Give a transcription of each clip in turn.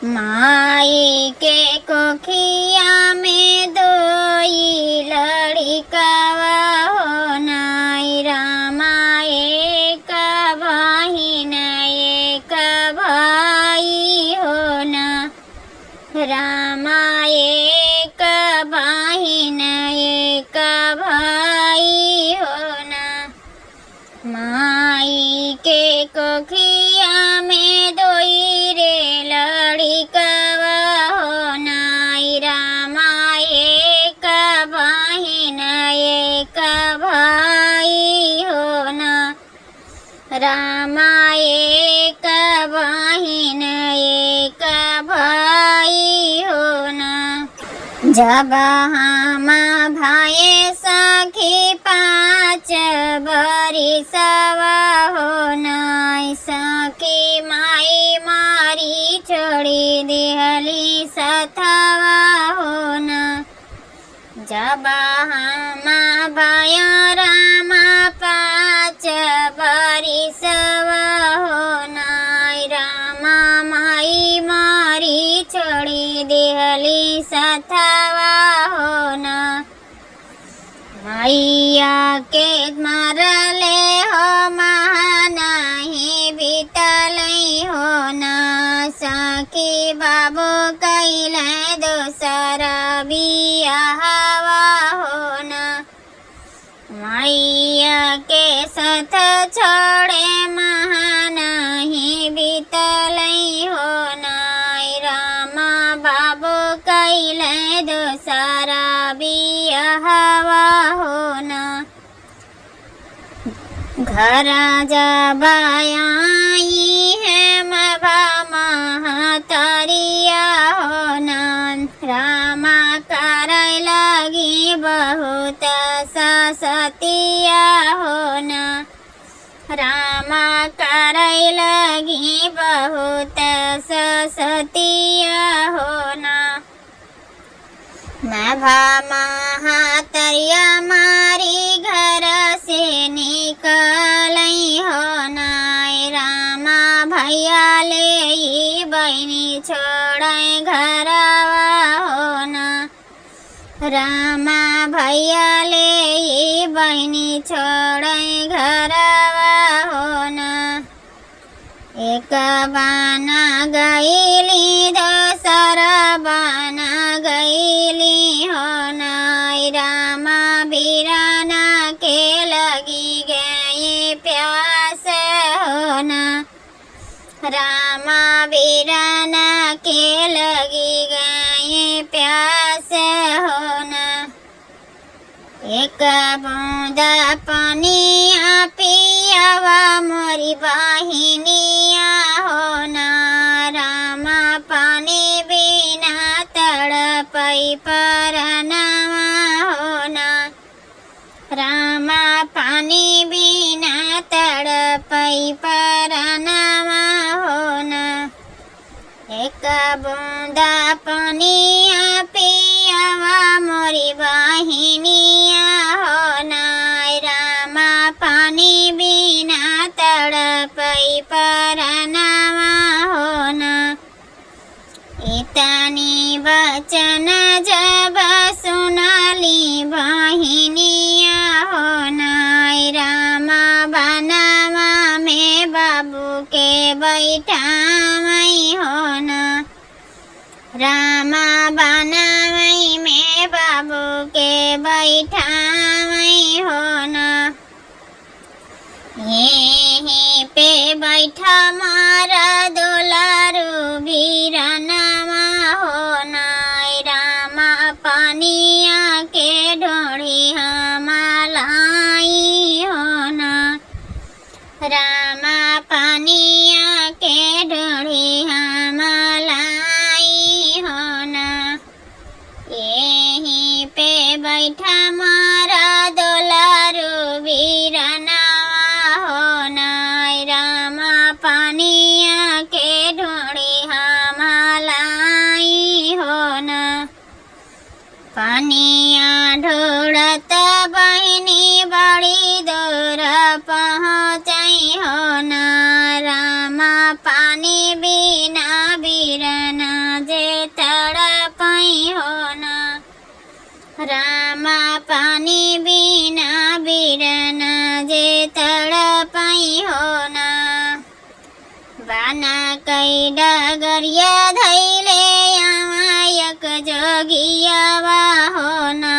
माई के कोखिया में दोई लड़िकावा हो नाई रामा एक बहिन एक भाई हो ना। रामा एक बहिन एक भाई हो ना। माई के कोखिया में दोई रे लड़िकावा हो नाई रामा एक बहिन एक भाई हो ना। रामा एक बहिन एक भाई हो ना। जब हम भाई सखी 5 बरिसवा हो नाई सखी माई मारी छोड़ी दिहली सथवा हो ना। जब हम भाई रामा 5 बरिसवा हो नाई रामा माई मारी छोड़ी दिहली सथवा हो ना। मैया के मरले हो महानाही बीतलई हो ना। सखी बाबू कैले दोसर बियाहवा हो ना। मैया के साथ छोड़े महानाही बीतलई हो नाई रामा बाबू कैले दोसर बियाहवा हो ना। घर जब आई है मभा महतरिया हो ना। रामा करे लगी बहुत ससतिया हो ना। रामा करे लगी बहुत ससतिया हो ना। मभा महतरिया मारी घर से निकलई हो नाई रामा भैया ले बहनी छोड़े घरवा हो ना। रामा भैया ले बहनी छोड़े घरवा हो ना। एक बाना गईली दोसर बाना गईली हो नाई रामा बीराना के लगी गई प्यास हो ना। रामा बीराना के लगी गई प्यास हो ना। एक बूंदा पानिया पियावा मोरी बहिनिया हो ना। रामा पानी बिना तड़पई परनावा हो ना। रामा पानी बिना तड़पई परनावा हो ना। एक बूंदा पानिया पियावा मोरी बहिनिया हो नाई रामा पानी बिना तड़पई परनावा हो ना। इतनी वचन जब सुनाली बहिनिया हो नाई रामा बनावा में बाबू के बैठामई हो ना। रामा बनावई में बाबू के बैठामई हो ना। यहीं पे बैठा मारा दुलारू बीरानावा हो नाई रामा पानिया के ढोड़ी हमालाई हो ना। रामा पानिया के ढोड़ी हमालाई हो ना। यहीं पे बैठा मारा दुलारू बीरानावा हो नाई रामा पानिया के ढोड़ी हमालाई हो ना। पानिया ढोड़त बहनी बड़ी दूर पहुँचई हो ना। रामा पानी बिना बीरना रामा पानी बिना बिरना जे तड़पाई होना बाना कै डगरिया धैले आमायक जोगिया होना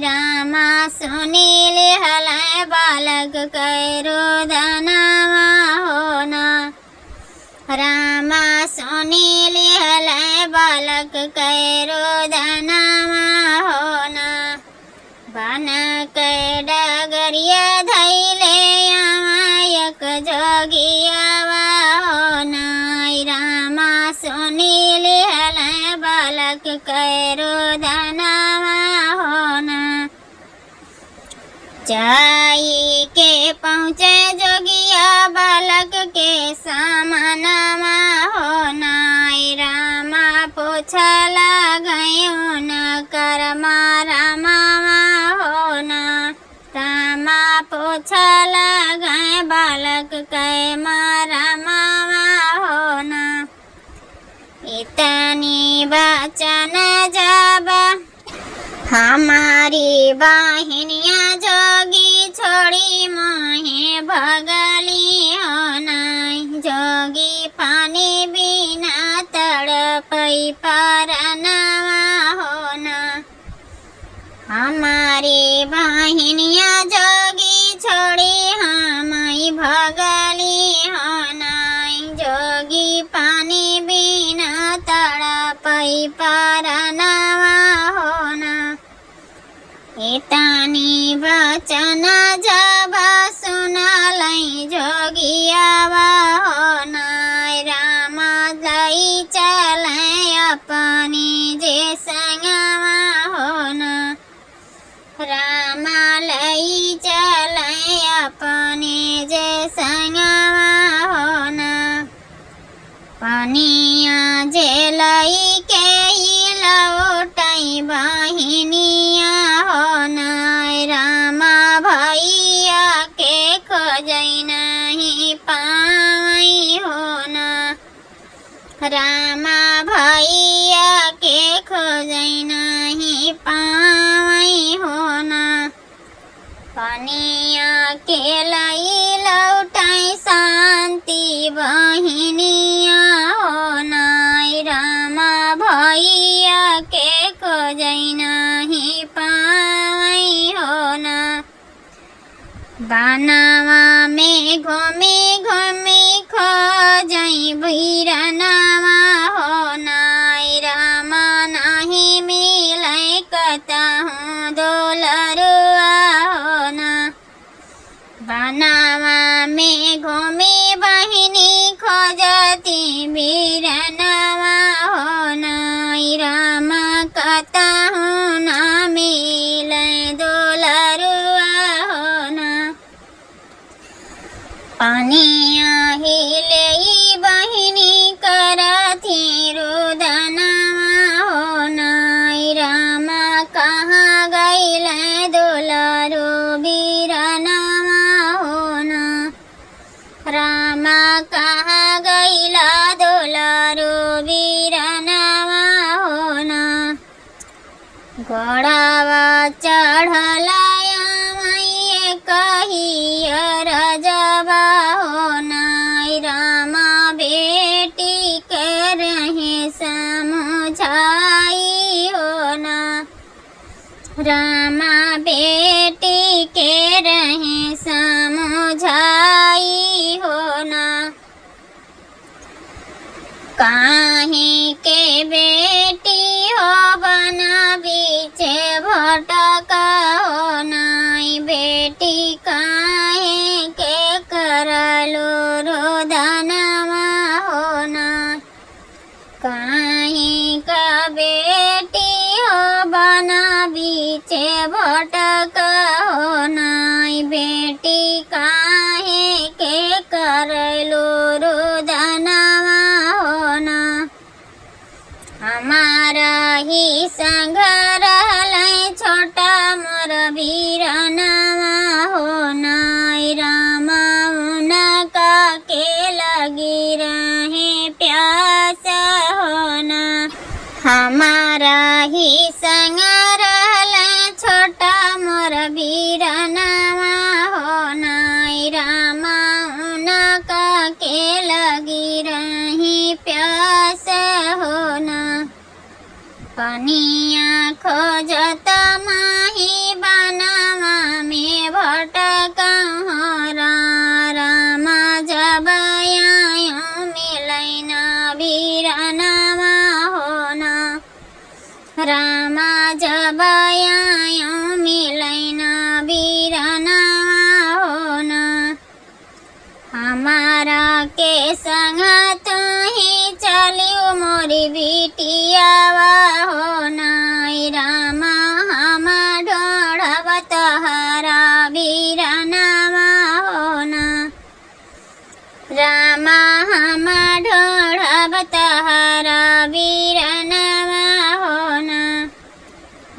रामा सुनील हलाय बालक कैरो दानावा होना रामा सुनील हलाय बालक कैरो दानावा होना बाना कै डगरिया धैले आमायक जोगिया होना रामा सुनील हलाय बालक कैरो दानावा होना जाई के पहुँचे जोगिया बालक के सामनामा होना रामा पूछला गयो न करमा रामा होना रामा पूछला गए बालक कै रामा होना इतनी बचन जब हमारी बहनिया जोगी छोड़ी मोहे भगली होना जोगी पानी बिना तड़पई परनावा होना हमारी बहनिया जोगी छोड़ी हमारी भगली होना जोगी पानी बिना तड़पई परनावा होना इतनी वचन जब सुनलै जोगिया होना रामा लई चले अपनी जे संगवा होना रामा लई चले अपनी जे संगवा होना पनिया जे लई के लौटई बहिनिया होना रामा भैया के खोजई नहीं पाई होना रामा भैया के खोजई नहीं पाई होना पनिया के लई लौटई शांति बहिनिया होना रामा भैया के खोजई नहीं पाई होना बनावा में घूमी घूमी खोजई भैरनावा होना रामा नहीं मिले कतहूँ दुलरुआ होना बनावा में घूमी बहिनी खोजती भैरनावा होना रामा कतहूँ ना मिले दुलरुआ होना पानिया हिले बहिनी करती रुदनावा होना रामा कहाँ गईल दुलरु बीरनावा होना रामा कहाँ गईला दुलरु बीरनावा होना घोड़ावा चढ़लाया मैये कहिया रजबा होना रामा बेटी के रहे समझाई होना रामा बेटी के रहे समझाई होना काहे के बेटी हो बना बीचे भटका होना बेटी काहे के करलो रोदनवा होना काहे का बेटी हो बना बीचे भटका होना बेटी काहे के करलो रोदनवा होना हमारा ही संग रहलै छोटा मोर बीरनवा होना रामा उनका के लगी रहे प्यास होना हमारा ही संग रहलै पनिया खोजत माही बनावा में भटकहर रामा जब आयो मिलैन बिरनामा होन रामा जब आयो मिलैन बिरनामा होन हमारा के संग तुही चलियो मोरी बिटियावा हो नाई रामा हम ढोढ़ब तहरा बिरनामा हो ना रामा हम ढोढ़ब तहरा बिरनामा हो ना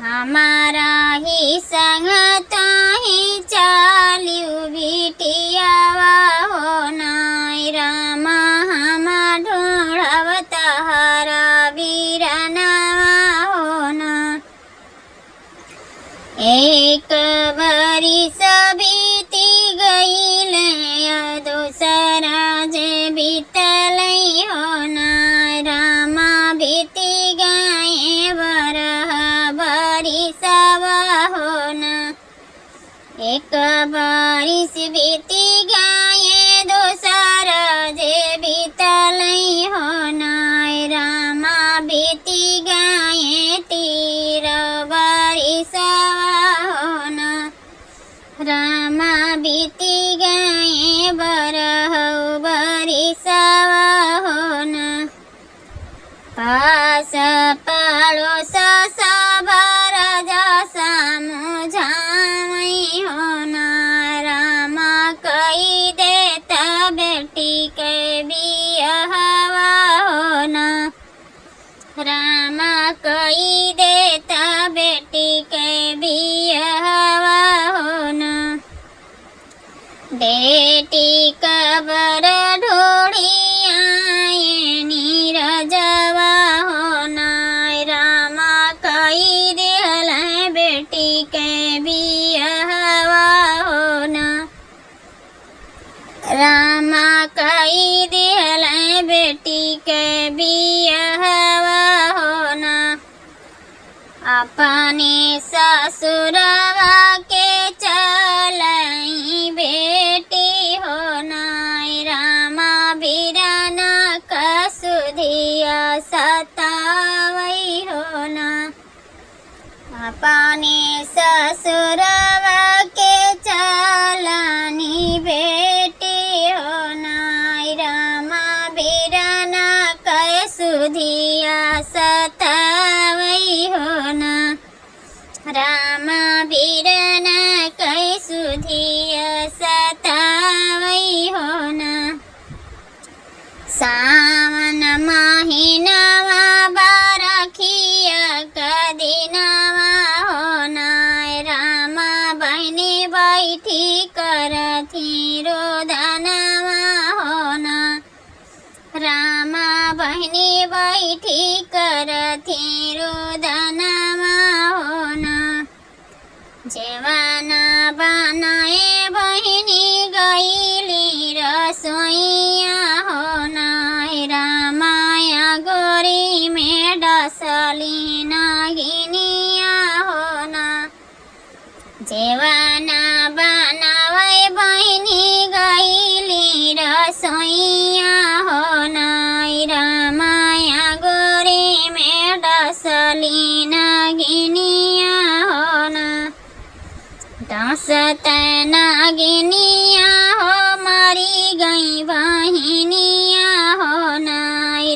हमारा ही संग तुही चलियो बिटियावा हो नाई रामा हम ढोढ़ब तहरा बिरनामा हो ना एक बरिस बीती गईले दूसरा जे बीतलै हो ना रामा बीती गए बरह बरिसवा हो ना एक बरिस बीती गए दूसरा जे बीतलै हो ना रामा बीती गए तीर बरिसवा हो ना रामा बीती गए बरह बरिसवा हो ना पास पड़ोस सब राजा समझावई हो ना रामा कई देता बेटी के बियाहवा हो ना रामा कई देता बेटी के बियाहवा हो ना बेटी कबर ढोढ़ी आए नीरजवा हो ना रामा कई दिहल बेटी के बियाहवा हो ना रामा कई दिहल बेटी के बियाहवा हो ना अपने ससुरवा के चलई बेटी हो नाई रामा बिरना कसुधिया सतावई हो ना अपने ससुरवा के चलनी बेटी हो नाई रामा बिरना कसुधिया सतावई हो ना रामा बिरना कसुधिया सतावई हो ना सावन महीनावा बारखिया कदिनावा हो ना रामा बहनी बैठी करथी रोदनावा हो ना रामा बहनी बैठी करथी रोदनावा हो ना जेवाना बनाए बहनी गईली रसोईया हो ना रामाया गोरी में डसली नागिनिया हो ना जेवाना बनावे बहनी गईली रसोईया हो ना रामाया गोरी में डसली नागिनिया हो ना दसत नागिनिया हो मरी गई बहिनिया हो ना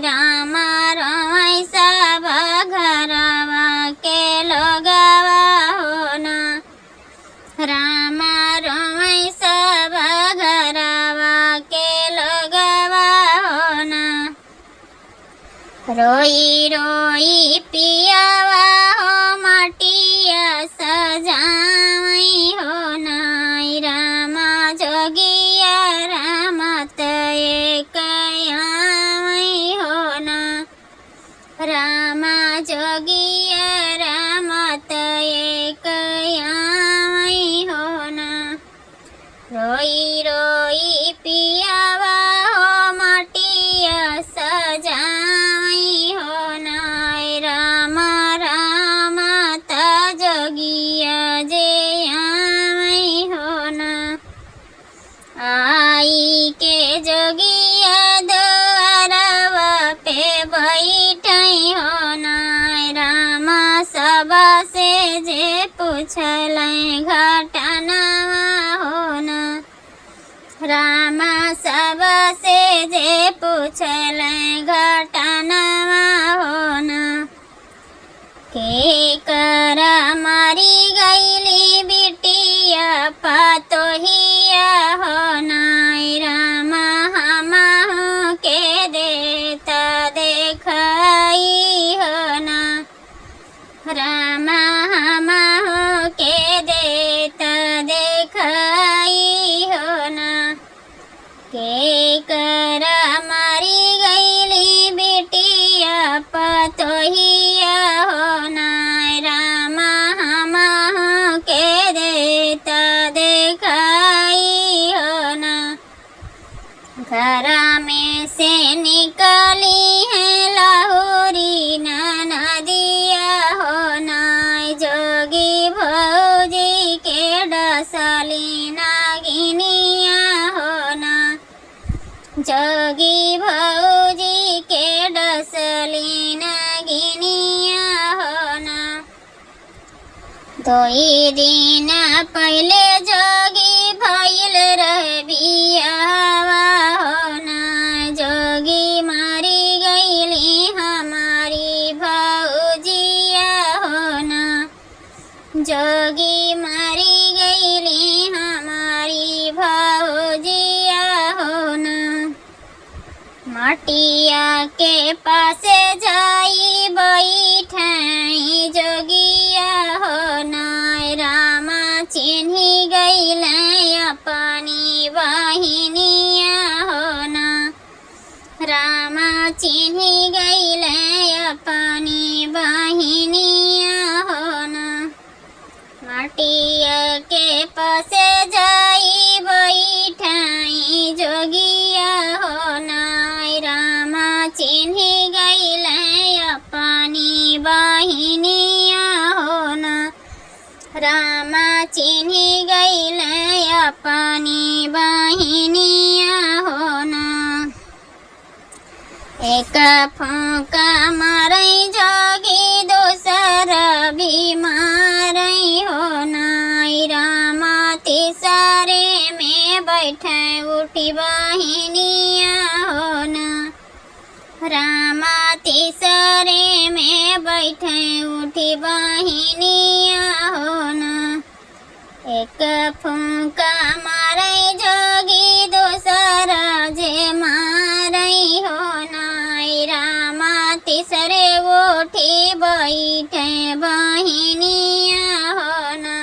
रामा रमै सब घरवा के लोगवा हो ना रामा रमै सब घरवा के लोगवा हो ना रोई रोई पियावा हो मटिया सजावई हो ना रामा जोगिया रामत एक आवई हो ना रामा जोगिया रामत एक आवई हो ना रोई रोई पियावा हो मटिया सजावई हो ना रामा मई हो नाय रामा सबा से जे पूछलै घटनावा हो ना रामा सबा से जे पूछलै घटनावा हो ना के कर मारी गईली बिटिया पतोहिया हो नाय रामा हमहु के देता देखाई हो ना रामा हमहु के देता देखाई हो ना के कर मारी गईली बिटिया पतोहिया हो नाय रामा हमहु के देता देखाई हो ना घर में से निकली है लाहुरी नदिया हो नाय जोगी भौजी के डसली नागिनिया हो ना जोगी भौजी के डसली नागिनिया हो ना दोई दिन पहले जोगी भइल रहे बियावा हो ना जोगी मारी गईली हमारी भौजिया हो ना जोगी मारी गईली हमारी भौजिया हो ना मटिया के पासे जाई बैठाई जोगिया हो नाय रामा चिन्ही गईले अपनी बहिनिया हो ना रामा चिन्ही गईले अपनी बहिनिया हो ना मटिया के पासे जाई बैठाई जोगिया हो नाय रामा चिन्ही गईले अपनी बहिनिया हो ना रामा चिन्ही गईले अपनी बहिनिया हो ना एक फूका मारई जोगी दूसर भी मारई हो नाय रामा तीसरे में बैठे उठी बहिनिया हो ना रामा तीसरे में बैठे उठी बहिनिया हो ना एक फूका मारई जोगी दूसर जे मारई हो नाय रामा तीसरे उठी बैठे बहिनिया हो ना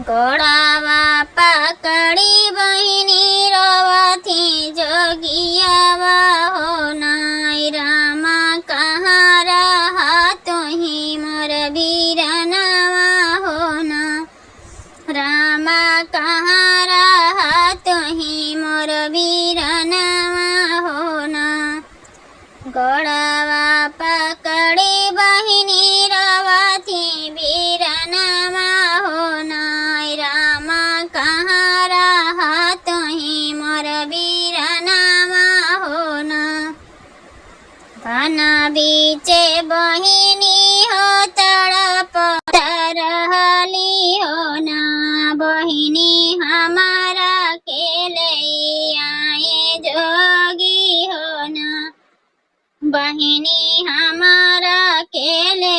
गोड़ावा पकड़ी बहिनी रोवथी जोगियावा हो नाय रामा कहाँ रहा तुही मोर बीरनावा हो ना रामा कहाँ रहा तुही मोर बीरनावा हो ना गोड़ावा पकड़ी बहिनी रोवथी बीरनावा हो नाय रामा कहाँ रहा तुही मोर बीरनावा हो ना बना बीचे बहिनी हो तड़प रहली हो ना बहिनी हमारा के ले आए जोगी हो ना बहिनी हमारा के ले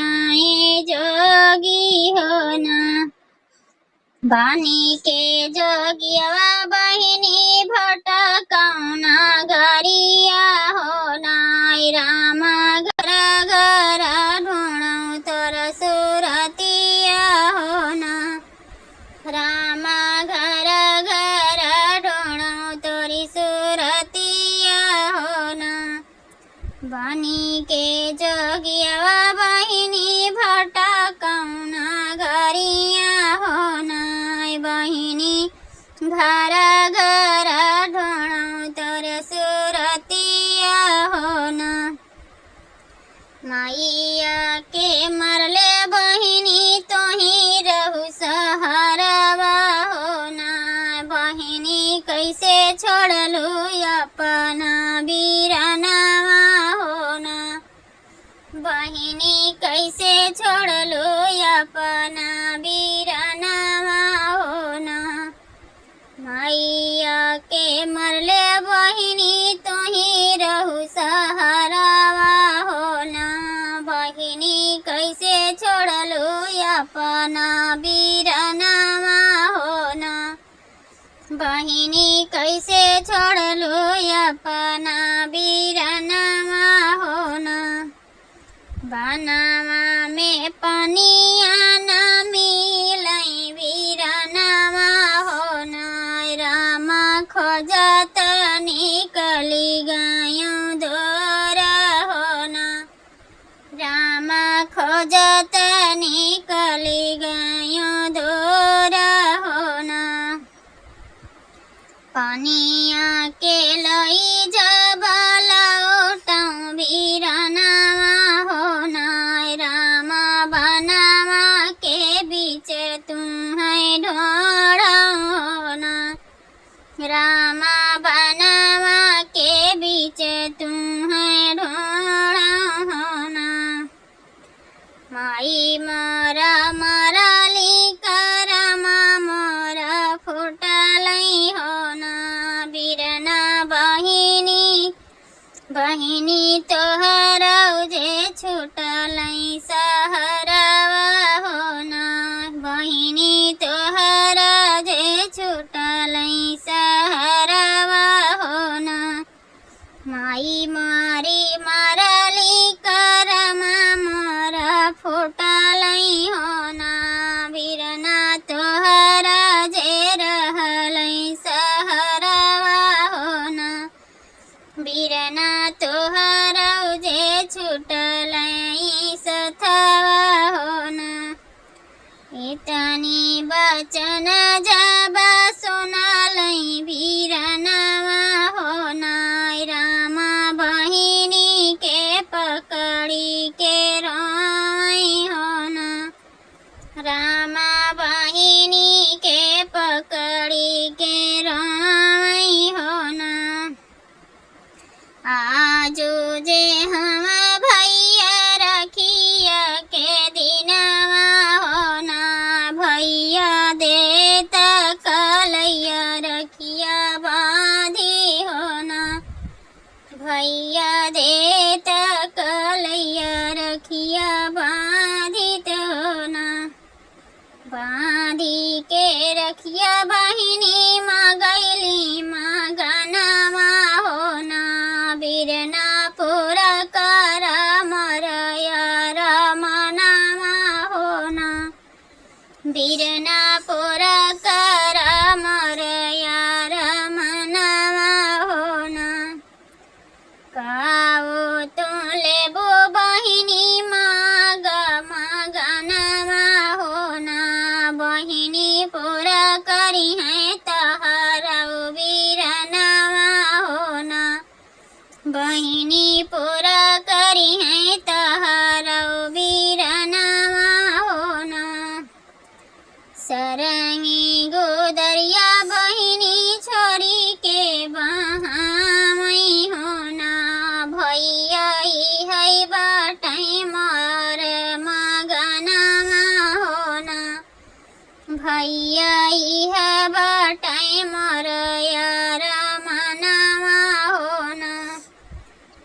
आए जोगी हो ना बानी के जोगिया बहिनी भटकौना गरिया हो नाय रामा घर घर ढूंढऊ तोर सुरतिया हो ना रामा घर घर ढूंढऊ तोरी सुरतिया हो ना बानी के जोगिया बहिनी भटकौना गरिया हो नाय बहिनी घर घर ढूंढऊ तोर सुरतिया हो ना माइया के मरले बहिनी तोही रहू सहारावा हो ना बहिनी कैसे छोड़लू अपना बीरनावा हो ना बहिनी कैसे छोड़लू अपना बीरनवा हो ना। मैया के मरले बहिनी तुही रहू सहारावा हो ना। बहिनी कैसे छोड़लू अपना बीरनवा हो ना। बहिनी कैसे छोड़लू अपना बीरनवा हो ना। बनवा में पनिया न मिलई बीरनवा हो ना। रामा खोजत निकली गयूं दोरा हो ना। रामा खोजत निकली गयूं दोरा हो ना। पनिया के लई जब लौटऊं बीरनवा हो ना। रामा बनवा के बीच तुम्हें ढोढ़ऊ हो ना। रामा बनवा के बीच तुम्हें ढोढ़ऊ हो ना। माई मोरा मरली करमा मोरा फुटलई हो ना। बीरना बहिनी बहिनी तोहर जे छुटलई सहरवा हो ना। बहिनी तोहर जे छुटलई सहरवा हो ना। माई मारी मरली करमा मोरा फुटलई हो ना। बीरना तोहर जे रहलई सहरवा हो ना। बीरना तोहर जे छुटलई सथवा हो ना। इतनी बचन जब सुनलई बीरनवा हो ना। रामा बहिनी के पकड़ी के रोई हो ना। रामा बहिनी के पकड़ी के रोई हो ना। आजू जे हम भैया रखिया के दिनवा हो ना। भैया देत कलैया रखिया बांधी हो ना। भैया देत कलैया रखिया बांधित हो ना। बांधी के रखिया बहिनी मगैली मगनवा हो ना। बीरना पूरा कर मरया रमनवा हो ना। बीरना पूरा कर मरया रमनवा हो ना। काऊ तुम लेबो बहिनी माग मगनवा हो ना। बहिनी पूरा करी है तहरऊ बीरनवा हो ना। बहिनी पूरा करी है तहरऊ बीरनवा हो ना। सरंगी गोदरिया बहिनी छोड़ी के बहामई हो ना। भैया ही है बाटई मोर मगनवा हो ना। भैया ही है बाटई मोर यार मनवा हो ना।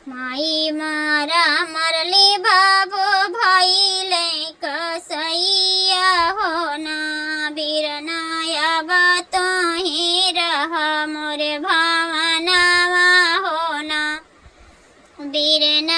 माई मारा मरली बाबू भैले कसैया हो ना। बीरनाया बातो ही रहा मोर भावनवा हो ना। बीरना